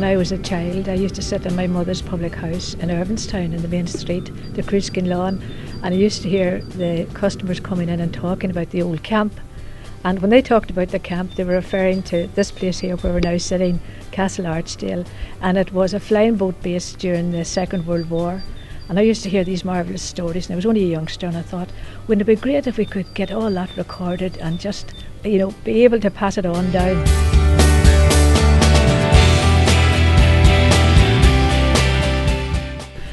I was a child, I used to sit in my mother's public house in Irvinstown in the main street, the Cruiskin Lawn, and I used to hear the customers coming in and talking about the old camp. And when they talked about the camp, they were referring to this place here where we're now sitting, Castle Archdale, and it was a flying boat base during the Second World War. And I used to hear these marvellous stories, and I was only a youngster, and I thought, wouldn't it be great if we could get all that recorded and just, be able to pass it on down.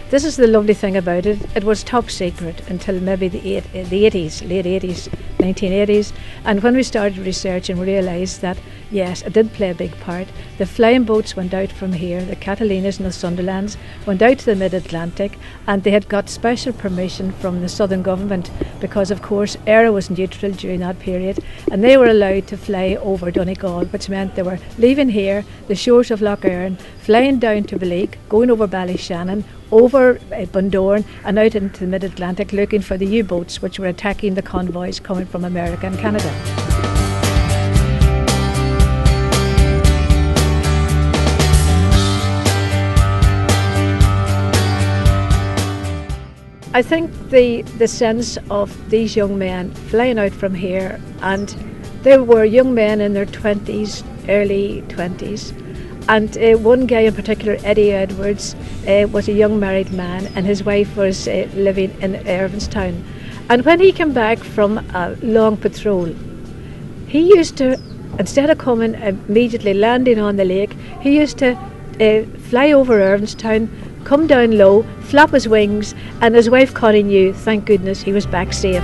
This is the lovely thing about it. It was top secret until maybe the 80s, late 80s, 1980s. And when we started researching, we realised that, yes, it did play a big part. The flying boats went out from here, the Catalinas and the Sunderlands, went out to the mid-Atlantic, and they had got special permission from the southern government because, of course, Éire was neutral during that period, and they were allowed to fly over Donegal, which meant they were leaving here, the shores of Lough Erne, flying down to Beleek, going over Ballyshannon, over Bundoran and out into the mid-Atlantic looking for the U-boats which were attacking the convoys coming from America and Canada. I think the sense of these young men flying out from here, and they were young men in their 20s, early 20s, and one guy in particular, Eddie Edwards, was a young married man, and his wife was living in Irvinstown. And when he came back from a long patrol, he used to, instead of coming immediately landing on the lake, he used to fly over Irvinstown, come down low, flap his wings, and his wife Connie knew, thank goodness, he was back safe.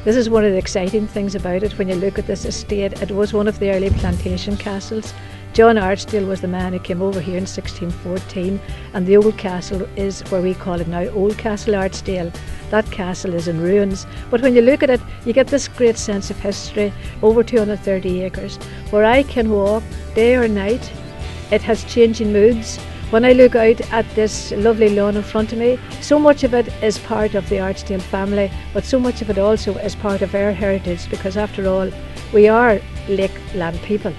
This is one of the exciting things about it. When you look at this estate, it was one of the early plantation castles. John Archdale was the man who came over here in 1614, and the old castle is where we call it now Old Castle Archdale. That castle is in ruins, but when you look at it, you get this great sense of history, over 230 acres, where I can walk day or night. It has changing moods. When I look out at this lovely lawn in front of me, so much of it is part of the Archdale family, but so much of it also is part of our heritage, because after all, we are lakeland people.